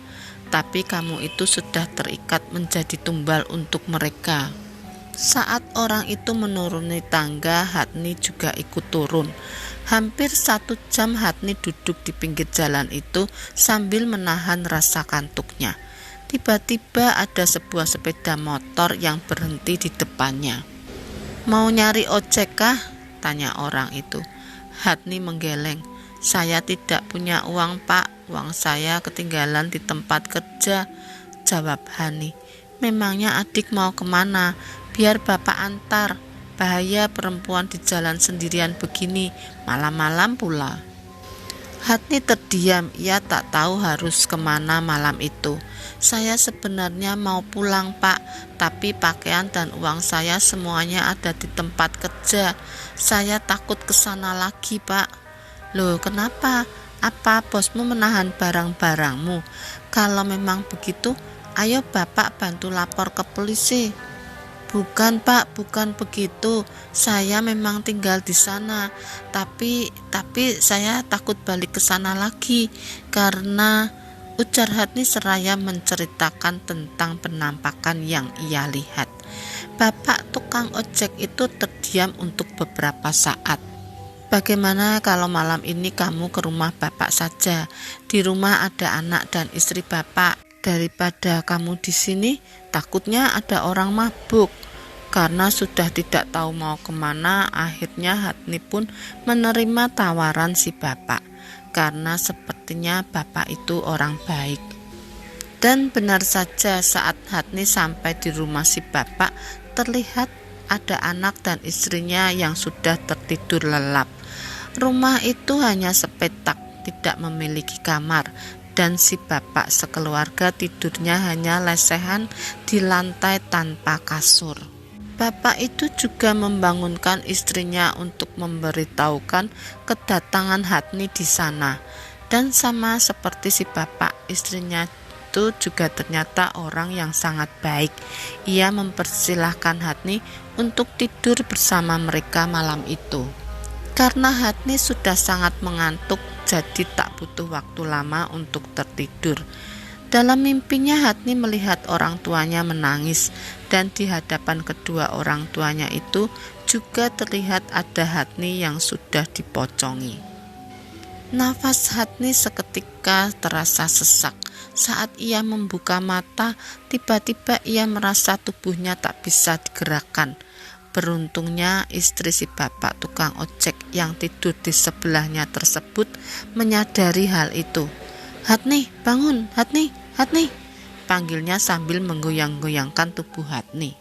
tapi kamu itu sudah terikat menjadi tumbal untuk mereka." Saat orang itu menuruni tangga, Hatni juga ikut turun. Hampir 1 jam Hatni duduk di pinggir jalan itu sambil menahan rasa kantuknya. Tiba-tiba ada sebuah sepeda motor yang berhenti di depannya. "Mau nyari ojek kah?" tanya orang itu. Hatni menggeleng. "Saya tidak punya uang Pak, uang saya ketinggalan di tempat kerja," jawab Hani. "Memangnya adik mau kemana? Biar bapak antar. Bahaya perempuan di jalan sendirian begini, malam-malam pula." Hatni terdiam, ia tak tahu harus kemana malam itu. "Saya sebenarnya mau pulang Pak, tapi pakaian dan uang saya semuanya ada di tempat kerja. Saya takut kesana lagi Pak." "Loh kenapa? Apa bosmu menahan barang-barangmu? Kalau memang begitu, ayo bapak bantu lapor ke polisi." "Bukan Pak, bukan begitu. Saya memang tinggal di sana, tapi saya takut balik ke sana lagi karena," ujar Hatni seraya menceritakan tentang penampakan yang ia lihat. Bapak tukang ojek itu terdiam untuk beberapa saat. "Bagaimana kalau malam ini kamu ke rumah bapak saja? Di rumah ada anak dan istri bapak. Daripada kamu di sini, takutnya ada orang mabuk." Karena sudah tidak tahu mau kemana, akhirnya Hatni pun menerima tawaran si bapak, karena sepertinya bapak itu orang baik. Dan benar saja, saat Hatni sampai di rumah si bapak, terlihat ada anak dan istrinya yang sudah tertidur lelap. Rumah itu hanya sepetak, tidak memiliki kamar, dan si bapak sekeluarga tidurnya hanya lesehan di lantai tanpa kasur. Bapak itu juga membangunkan istrinya untuk memberitahukan kedatangan Hatni di sana. Dan sama seperti si bapak, istrinya itu juga ternyata orang yang sangat baik. Ia mempersilahkan Hatni untuk tidur bersama mereka malam itu. Karena Hatni sudah sangat mengantuk, jadi tak butuh waktu lama untuk tertidur. Dalam mimpinya Hatni melihat orang tuanya menangis, dan di hadapan kedua orang tuanya itu juga terlihat ada Hatni yang sudah dipocongi. Nafas Hatni seketika terasa sesak. Saat ia membuka mata, tiba-tiba ia merasa tubuhnya tak bisa digerakkan. Beruntungnya istri si bapak tukang ojek yang tidur di sebelahnya tersebut menyadari hal itu. "Hatni, bangun, Hatni, Hatni," panggilnya sambil menggoyang-goyangkan tubuh Hatni.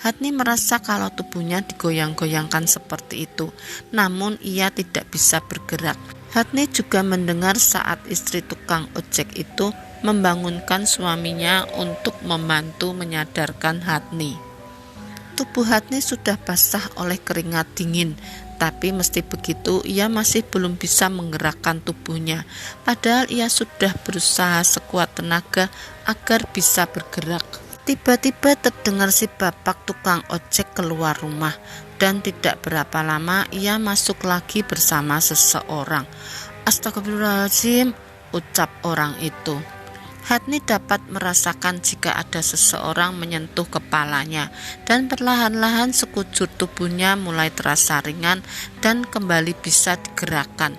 Hatni merasa kalau tubuhnya digoyang-goyangkan seperti itu, namun ia tidak bisa bergerak. Hatni juga mendengar saat istri tukang ojek itu membangunkan suaminya untuk membantu menyadarkan Hatni. Tubuh Hatni sudah basah oleh keringat dingin, tapi meski begitu ia masih belum bisa menggerakkan tubuhnya, padahal ia sudah berusaha sekuat tenaga agar bisa bergerak. Tiba-tiba terdengar si bapak tukang ojek keluar rumah, dan tidak berapa lama ia masuk lagi bersama seseorang. "Astagfirullahaladzim," ucap orang itu. Hatni dapat merasakan jika ada seseorang menyentuh kepalanya, dan perlahan-lahan sekujur tubuhnya mulai terasa ringan dan kembali bisa digerakkan.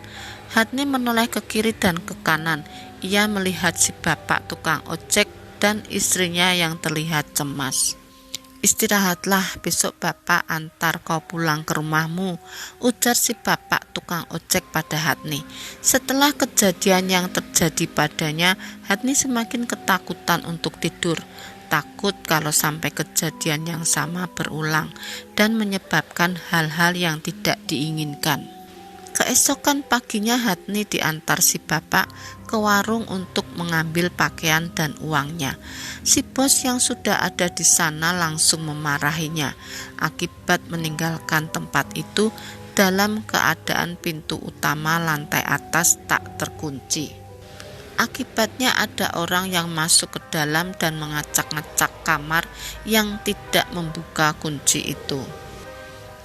Hatni menoleh ke kiri dan ke kanan. Ia melihat si bapak tukang ojek dan istrinya yang terlihat cemas. "Istirahatlah, besok bapak antar kau pulang ke rumahmu," ujar si bapak tukang ojek pada Hatni. Setelah kejadian yang terjadi padanya, Hatni semakin ketakutan untuk tidur. Takut kalau sampai kejadian yang sama berulang dan menyebabkan hal-hal yang tidak diinginkan. Keesokan paginya Hatni diantar si bapak ke warung untuk mengambil pakaian dan uangnya. Si bos yang sudah ada di sana langsung memarahinya akibat meninggalkan tempat itu dalam keadaan pintu utama lantai atas tak terkunci. Akibatnya ada orang yang masuk ke dalam dan mengacak-ngacak kamar yang tidak membuka kunci itu.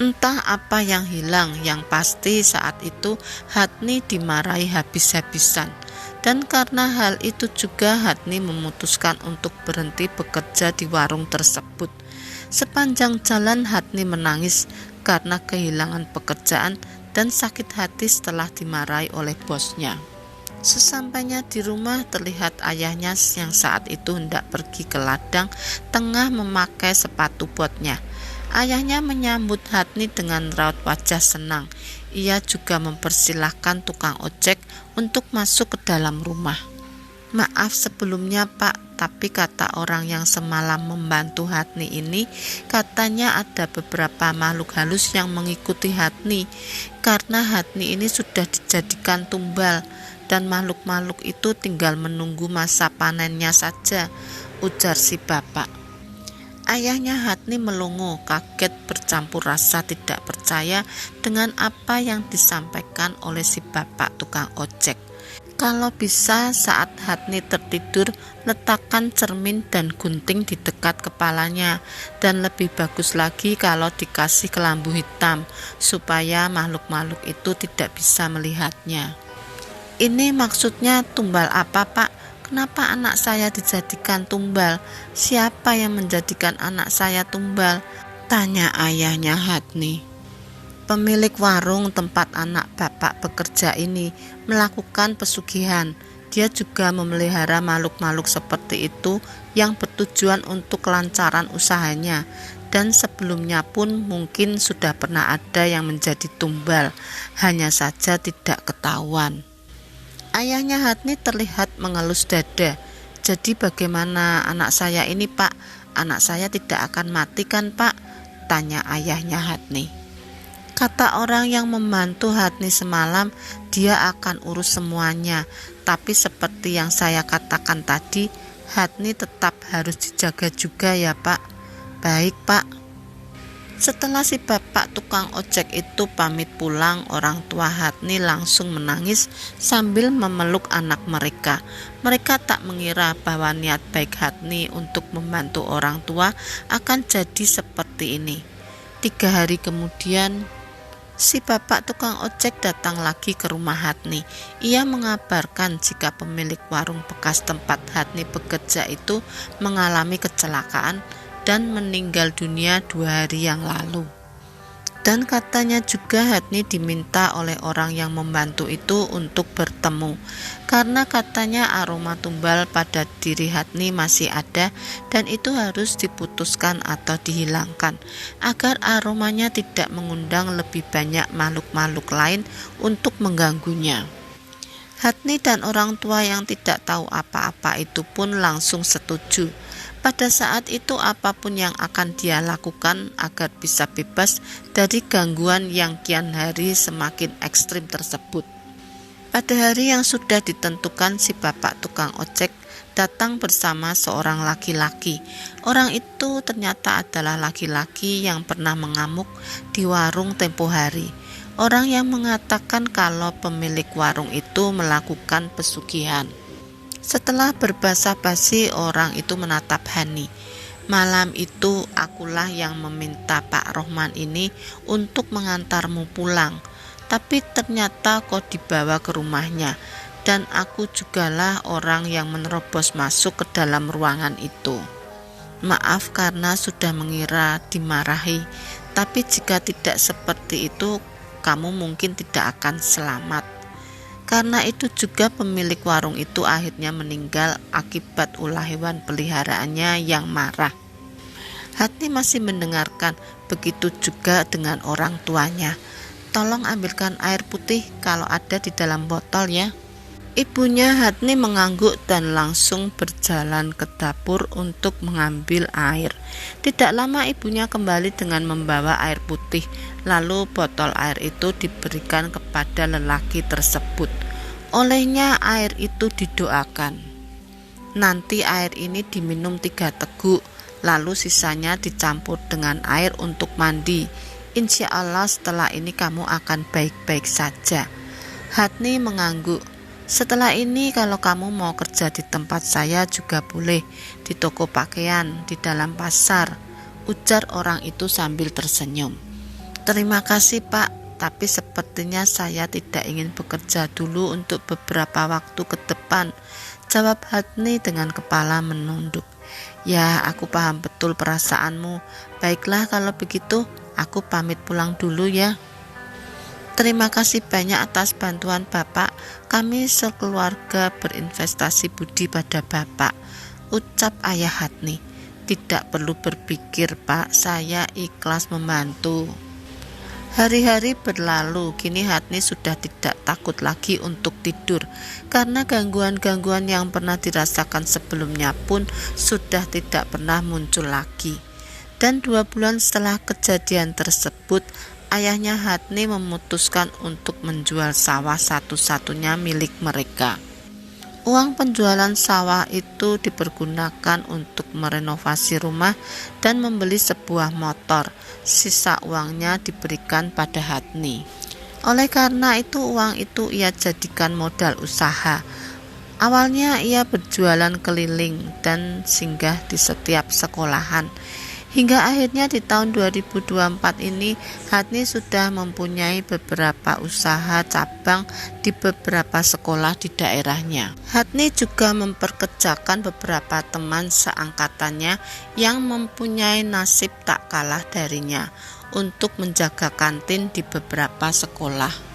Entah apa yang hilang, yang pasti saat itu Hatni dimarahi habis-habisan. Dan karena hal itu juga Hatni memutuskan untuk berhenti bekerja di warung tersebut. Sepanjang jalan Hatni menangis karena kehilangan pekerjaan dan sakit hati setelah dimarahi oleh bosnya. Sesampainya di rumah terlihat ayahnya yang saat itu hendak pergi ke ladang tengah memakai sepatu botnya. Ayahnya menyambut Hatni dengan raut wajah senang. Ia juga mempersilahkan tukang ojek untuk masuk ke dalam rumah. "Maaf sebelumnya Pak, tapi kata orang yang semalam membantu Hatni ini, katanya ada beberapa makhluk halus yang mengikuti Hatni, karena Hatni ini sudah dijadikan tumbal, dan makhluk-makhluk itu tinggal menunggu masa panennya saja," ujar si bapak. Ayahnya Hatni melongo, kaget bercampur rasa tidak percaya dengan apa yang disampaikan oleh si bapak tukang ojek. Kalau bisa saat Hatni tertidur, letakkan cermin dan gunting di dekat kepalanya, dan lebih bagus lagi kalau dikasih kelambu hitam supaya makhluk-makhluk itu tidak bisa melihatnya. "Ini maksudnya tumbal apa Pak? Kenapa anak saya dijadikan tumbal? Siapa yang menjadikan anak saya tumbal?" tanya ayahnya Hatni. "Pemilik warung tempat anak bapak bekerja ini melakukan pesugihan. Dia juga memelihara makhluk-makhluk seperti itu yang bertujuan untuk kelancaran usahanya. Dan sebelumnya pun mungkin sudah pernah ada yang menjadi tumbal, hanya saja tidak ketahuan." Ayahnya Hatni terlihat mengelus dada. "Jadi bagaimana anak saya ini Pak? Anak saya tidak akan mati kan Pak?" tanya ayahnya Hatni. "Kata orang yang membantu Hatni semalam, dia akan urus semuanya. Tapi seperti yang saya katakan tadi, Hatni tetap harus dijaga juga ya Pak." "Baik Pak." Setelah si bapak tukang ojek itu pamit pulang, orang tua Hatni langsung menangis sambil memeluk anak mereka. Mereka tak mengira bahwa niat baik Hatni untuk membantu orang tua akan jadi seperti ini. 3 hari kemudian, Si bapak tukang ojek datang lagi ke rumah Hatni. Ia mengabarkan jika pemilik warung bekas tempat Hatni bekerja itu mengalami kecelakaan dan meninggal dunia 2 hari yang lalu. Dan katanya juga Hatni diminta oleh orang yang membantu itu untuk bertemu, karena katanya aroma tumbal pada diri Hatni masih ada dan itu harus diputuskan atau dihilangkan agar aromanya tidak mengundang lebih banyak makhluk-makhluk lain untuk mengganggunya. Hatni dan orang tua yang tidak tahu apa-apa itu pun langsung setuju. Pada saat itu apapun yang akan dia lakukan agar bisa bebas dari gangguan yang kian hari semakin ekstrim tersebut. Pada hari yang sudah ditentukan, si bapak tukang ojek datang bersama seorang laki-laki. Orang itu ternyata adalah laki-laki yang pernah mengamuk di warung tempo hari. Orang yang mengatakan kalau pemilik warung itu melakukan pesugihan. Setelah berbahasa basi, orang itu menatap Hani. Malam itu akulah yang meminta Pak Rohman ini untuk mengantarmu pulang. Tapi ternyata kau dibawa ke rumahnya. Dan aku jugalah orang yang menerobos masuk ke dalam ruangan itu. Maaf karena sudah mengira dimarahi. Tapi jika tidak seperti itu, kamu mungkin tidak akan selamat. Karena itu juga pemilik warung itu akhirnya meninggal akibat ulah hewan peliharaannya yang marah. Hatni masih mendengarkan, begitu juga dengan orang tuanya. Tolong ambilkan air putih kalau ada di dalam botol ya. Ibunya Hatni mengangguk dan langsung berjalan ke dapur untuk mengambil air. Tidak lama ibunya kembali dengan membawa air putih. Lalu botol air itu diberikan kepada lelaki tersebut. Olehnya air itu didoakan. Nanti air ini diminum 3 teguk, lalu sisanya dicampur dengan air untuk mandi. Insya Allah setelah ini kamu akan baik-baik saja. Hatni mengangguk. Setelah ini kalau kamu mau kerja di tempat saya juga boleh, di toko pakaian, di dalam pasar, ujar orang itu sambil tersenyum. Terima kasih Pak, tapi sepertinya saya tidak ingin bekerja dulu untuk beberapa waktu ke depan, jawab Hatni dengan kepala menunduk. Ya, aku paham betul perasaanmu. Baiklah kalau begitu, aku pamit pulang dulu ya. Terima kasih banyak atas bantuan Bapak. Kami sekeluarga berinvestasi budi pada Bapak, ucap ayah Hatni. Tidak perlu berpikir Pak, saya ikhlas membantu. Hari-hari berlalu, kini Hatni sudah tidak takut lagi untuk tidur karena gangguan-gangguan yang pernah dirasakan sebelumnya pun sudah tidak pernah muncul lagi. Dan 2 bulan setelah kejadian tersebut, ayahnya Hatni memutuskan untuk menjual sawah satu-satunya milik mereka. Uang penjualan sawah itu dipergunakan untuk merenovasi rumah dan membeli sebuah motor. Sisa uangnya diberikan pada Hatni. Oleh karena itu uang itu ia jadikan modal usaha. Awalnya ia berjualan keliling dan singgah di setiap sekolahan. Hingga akhirnya di tahun 2024 ini Hatni sudah mempunyai beberapa usaha cabang di beberapa sekolah di daerahnya. Hatni juga memperkerjakan beberapa teman seangkatannya yang mempunyai nasib tak kalah darinya untuk menjaga kantin di beberapa sekolah.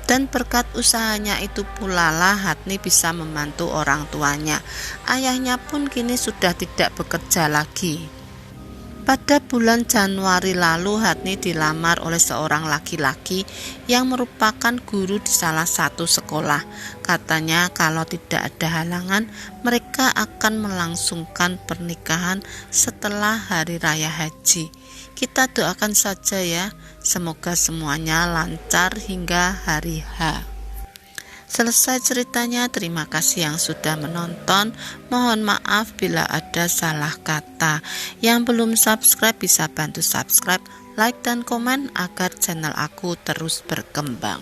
Dan berkat usahanya itu pula lah Hatni bisa membantu orang tuanya. Ayahnya pun kini sudah tidak bekerja lagi. Pada bulan Januari lalu Hatni dilamar oleh seorang laki-laki yang merupakan guru di salah satu sekolah. Katanya kalau tidak ada halangan mereka akan melangsungkan pernikahan setelah hari raya haji. Kita doakan saja ya, semoga semuanya lancar hingga hari H. Selesai ceritanya, terima kasih yang sudah menonton. Mohon maaf bila ada salah kata. Yang belum subscribe bisa bantu subscribe, like dan komen agar channel aku terus berkembang.